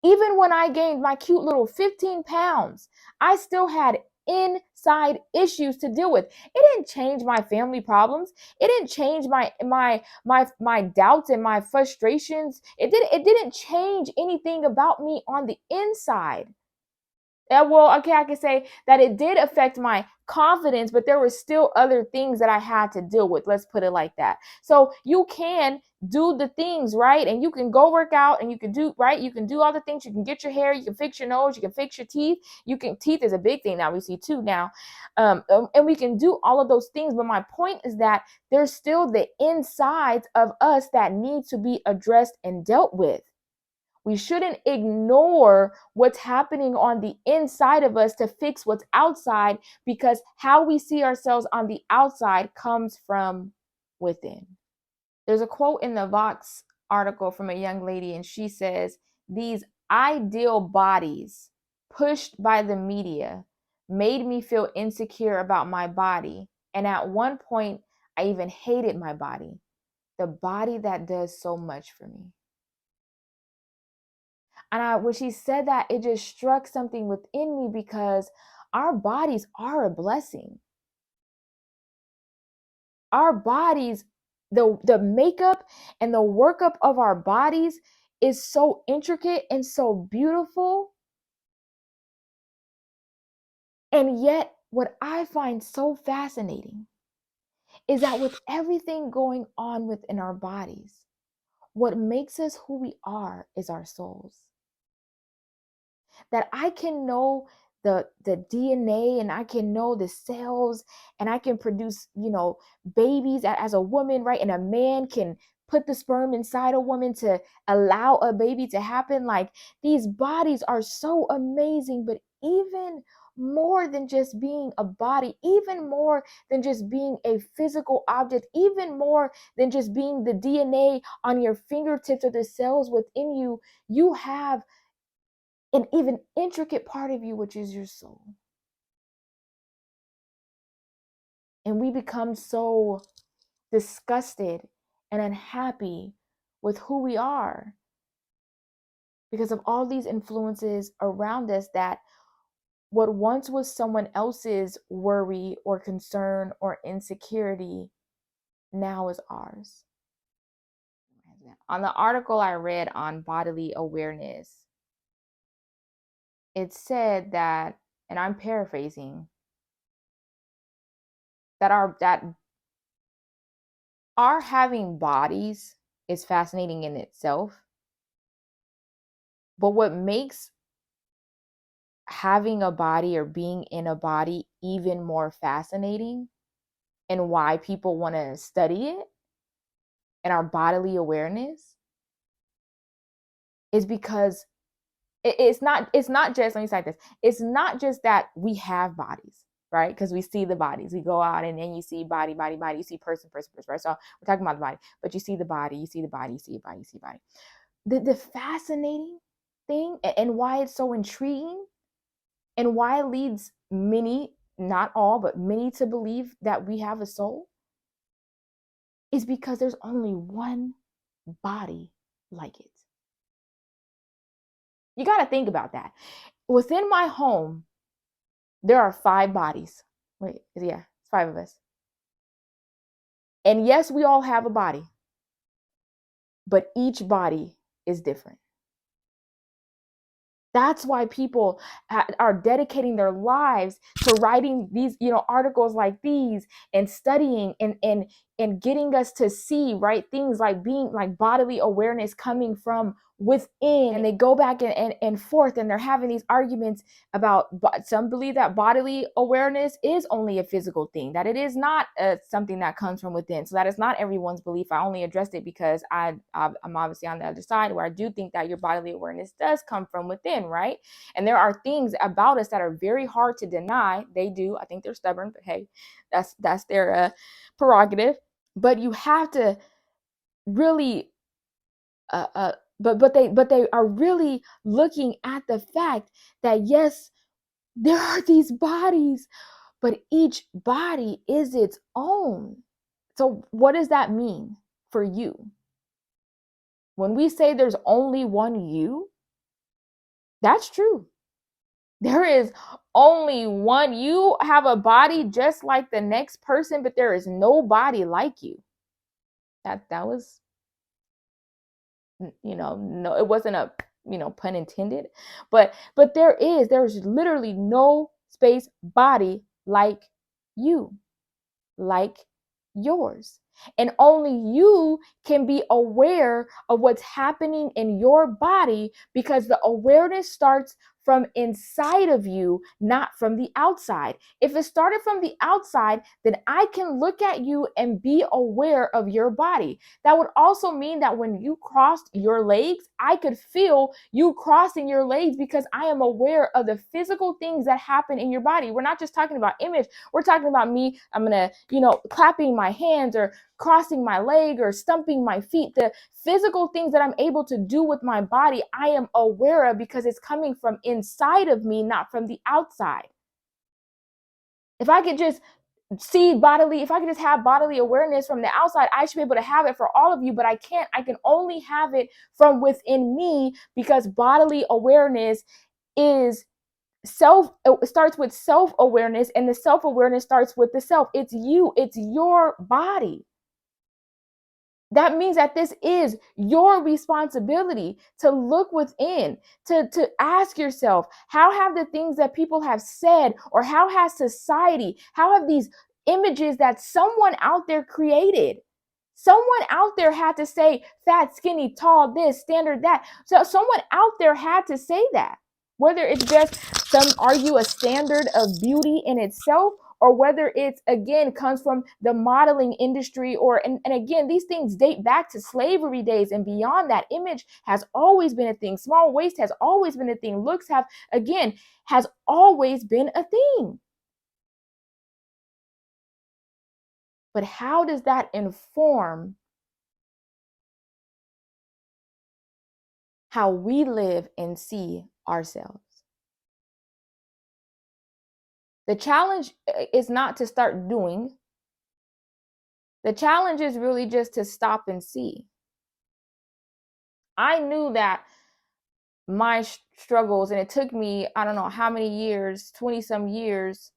Even when I gained my cute little 15 pounds, I still had inside issues to deal with. It didn't change my family problems. It didn't change my doubts and my frustrations. It didn't change anything about me on the inside. Well, okay, I can say that it did affect my confidence, but there were still other things that I had to deal with. Let's put it like that. So you can do the things, right? And you can go work out and you can do, right? You can do all the things. You can get your hair, you can fix your nose, you can fix your teeth. Teeth is a big thing now. We see too now. And we can do all of those things. But my point is that there's still the insides of us that need to be addressed and dealt with. We shouldn't ignore what's happening on the inside of us to fix what's outside, because how we see ourselves on the outside comes from within. There's a quote in the Vox article from a young lady, and she says, "These ideal bodies pushed by the media made me feel insecure about my body. And at one point, I even hated my body, the body that does so much for me." And when she said that, it just struck something within me, because our bodies are a blessing. Our bodies, the makeup and the workup of our bodies is so intricate and so beautiful. And yet, what I find so fascinating is that with everything going on within our bodies, what makes us who we are is our souls. That I can know the DNA and I can know the cells and I can produce, babies as a woman, right? And a man can put the sperm inside a woman to allow a baby to happen. Like, these bodies are so amazing, but even more than just being a body, even more than just being a physical object, even more than just being the DNA on your fingertips or the cells within you, you have an even intricate part of you, which is your soul. And we become so disgusted and unhappy with who we are because of all these influences around us that what once was someone else's worry or concern or insecurity now is ours. On the article I read on bodily awareness, it said that, and I'm paraphrasing, that our having bodies is fascinating in itself. But what makes having a body or being in a body even more fascinating, and why people want to study it and our bodily awareness, is because it's not just, let me say this, it's not just that we have bodies, right? Because we see the bodies, we go out and then you see body, you see person, right? So we're talking about the body, but you see the body, you see the body, you see a body, you see a body. The fascinating thing, and why it's so intriguing, and why it leads many, not all, but many, to believe that we have a soul, is because there's only one body like it. You got to think about that. Within my home, there are 5 bodies. Wait, yeah, it's 5 of us. And yes, we all have a body, but each body is different. That's why people are dedicating their lives to writing these, articles like these, and studying and getting us to see, right, things like being like bodily awareness coming from within. And they go back and forth, and they're having these arguments about, some believe that bodily awareness is only a physical thing, that it is not something that comes from within. So that is not everyone's belief. I only addressed it because I'm obviously on the other side, where I do think that your bodily awareness does come from within, right? And there are things about us that are very hard to deny. They do. I think they're stubborn, but hey, that's their prerogative. But you have to really but they are really looking at the fact that, yes, there are these bodies, but each body is its own. So what does that mean for you? When we say there's only one you, that's true. There is only one. You have a body just like the next person, but there is no body like you. That was, no, it wasn't a, pun intended, but there's literally no space body like you, like yours. And only you can be aware of what's happening in your body, because the awareness starts from inside of you, not from the outside. If it started from the outside, then I can look at you and be aware of your body. That would also mean that when you crossed your legs, I could feel you crossing your legs, because I am aware of the physical things that happen in your body. We're not just talking about image. We're talking about me. I'm going to, clapping my hands or crossing my leg or stumping my feet. The physical things that I'm able to do with my body, I am aware of, because it's coming from inside of me, not from the outside. If I could just if I could just have bodily awareness from the outside, I should be able to have it for all of you, but I can't. I can only have it from within me, because bodily awareness is it starts with self-awareness, and the self-awareness starts with the self. It's you, it's your body. That means that this is your responsibility to look within, to ask yourself, how have the things that people have said, or how has society, how have these images that someone out there created, someone out there had to say fat, skinny, tall, this, standard, that. So someone out there had to say that. Whether it's just, some argue, a standard of beauty in itself, or whether it's, again, comes from the modeling industry, and again, these things date back to slavery days and beyond that. Image has always been a thing. Small waist has always been a thing. Looks has always been a thing. But how does that inform how we live and see ourselves? The challenge is not to start doing. The challenge is really just to stop and see. I knew that my struggles, and it took me, I don't know how many years, 20 some years,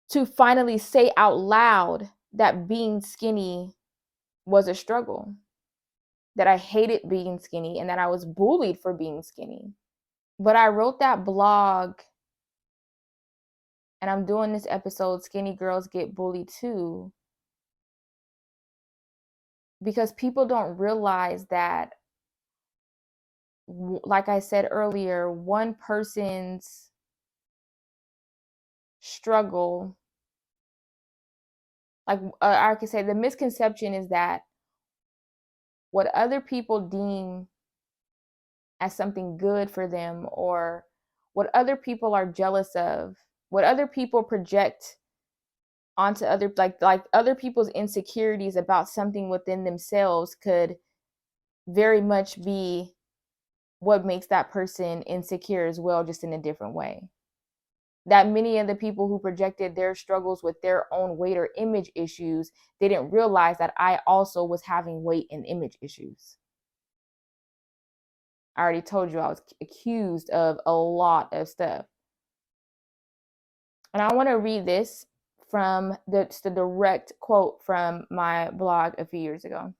to finally say out loud that being skinny was a struggle, that I hated being skinny, and that I was bullied for being skinny. But I wrote that blog, and I'm doing this episode, Skinny Girls Get Bullied Too, because people don't realize that, like I said earlier, one person's struggle, like I could say the misconception is that what other people deem as something good for them, or what other people are jealous of, what other people project onto other, like other people's insecurities about something within themselves, could very much be what makes that person insecure as well, just in a different way. That many of the people who projected their struggles with their own weight or image issues didn't realize that I also was having weight and image issues. I already told you I was accused of a lot of stuff. And I want to read this from the direct quote from my blog a few years ago.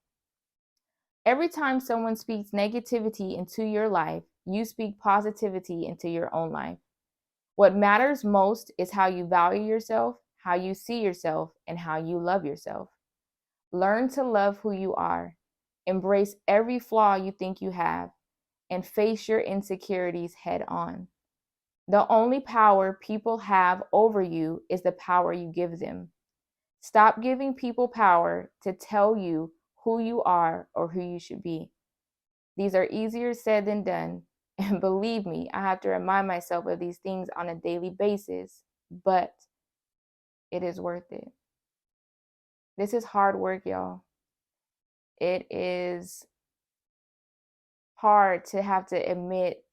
Every time someone speaks negativity into your life, you speak positivity into your own life. What matters most is how you value yourself, how you see yourself, and how you love yourself. Learn to love who you are. Embrace every flaw you think you have, and face your insecurities head on. The only power people have over you is the power you give them. Stop giving people power to tell you who you are or who you should be. These are easier said than done. And believe me, I have to remind myself of these things on a daily basis, but it is worth it. This is hard work, y'all. It is hard to have to admit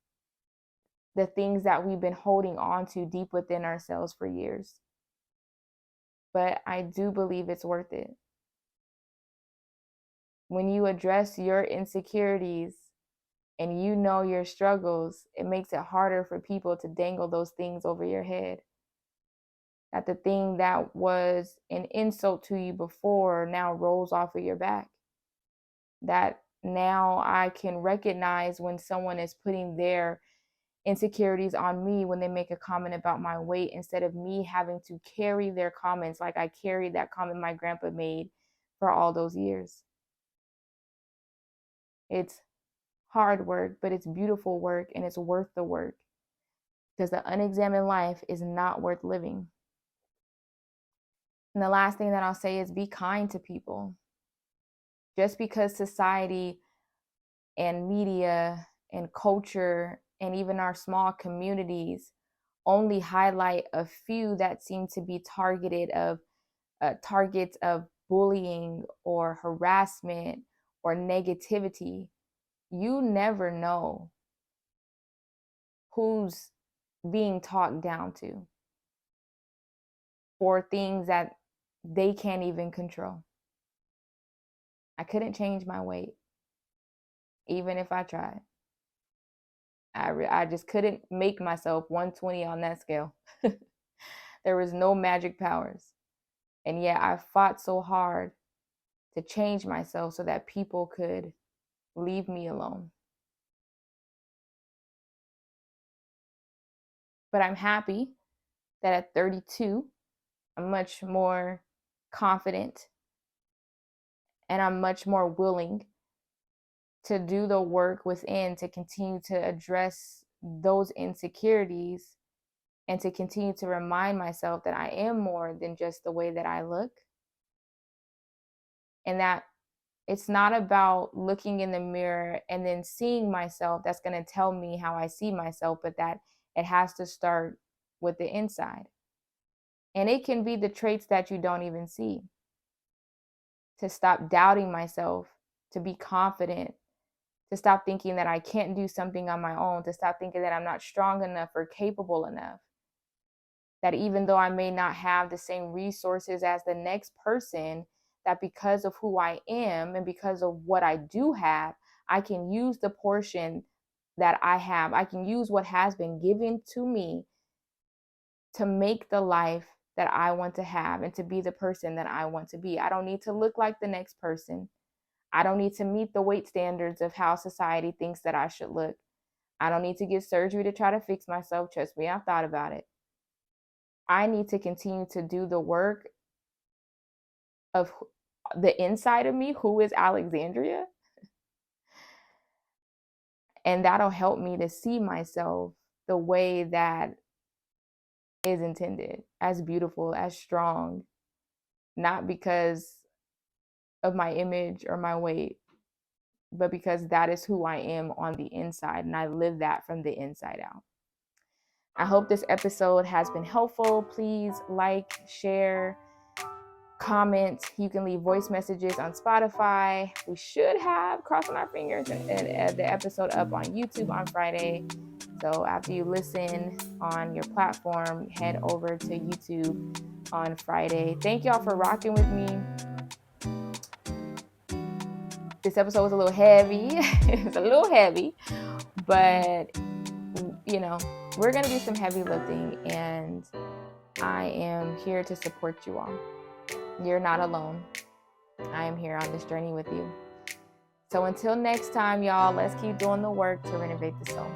the things that we've been holding on to deep within ourselves for years. But I do believe it's worth it. When you address your insecurities and you know your struggles, it makes it harder for people to dangle those things over your head. That the thing that was an insult to you before now rolls off of your back. That now I can recognize when someone is putting their insecurities on me when they make a comment about my weight, instead of me having to carry their comments like I carried that comment my grandpa made for all those years. It's hard work, but it's beautiful work, and it's worth the work, because the unexamined life is not worth living. And the last thing that I'll say is be kind to people. Just because society and media and culture and even our small communities only highlight a few that seem to be targets of bullying or harassment or negativity, you never know who's being talked down to for things that they can't even control. I couldn't change my weight, even if I tried. I just couldn't make myself 120 on that scale. There was no magic powers. And yet I fought so hard to change myself so that people could leave me alone. But I'm happy that at 32, I'm much more confident, and I'm much more willing to do the work within to continue to address those insecurities, and to continue to remind myself that I am more than just the way that I look. And that it's not about looking in the mirror and then seeing myself that's going to tell me how I see myself, but that it has to start with the inside. And it can be the traits that you don't even see. To stop doubting myself, to be confident, to stop thinking that I can't do something on my own, to stop thinking that I'm not strong enough or capable enough. That even though I may not have the same resources as the next person, that because of who I am and because of what I do have, I can use the portion that I have. I can use what has been given to me to make the life that I want to have and to be the person that I want to be. I don't need to look like the next person. I don't need to meet the weight standards of how society thinks that I should look. I don't need to get surgery to try to fix myself. Trust me, I've thought about it. I need to continue to do the work of the inside of me, who is Alexandria. And that'll help me to see myself the way that is intended, as beautiful, as strong, not because of my image or my weight, but because that is who I am on the inside, and I live that from the inside out. I hope this episode has been helpful. Please like, share, comment. You can leave voice messages on Spotify. We should have, crossing our fingers, and the episode up on YouTube on Friday. So after you listen on your platform, head over to YouTube on Friday. Thank y'all for rocking with me. This episode was a little heavy. It's a little heavy, but you know, we're going to do some heavy lifting, and I am here to support you all. You're not alone. I am here on this journey with you. So until next time, y'all, let's keep doing the work to renovate the soul.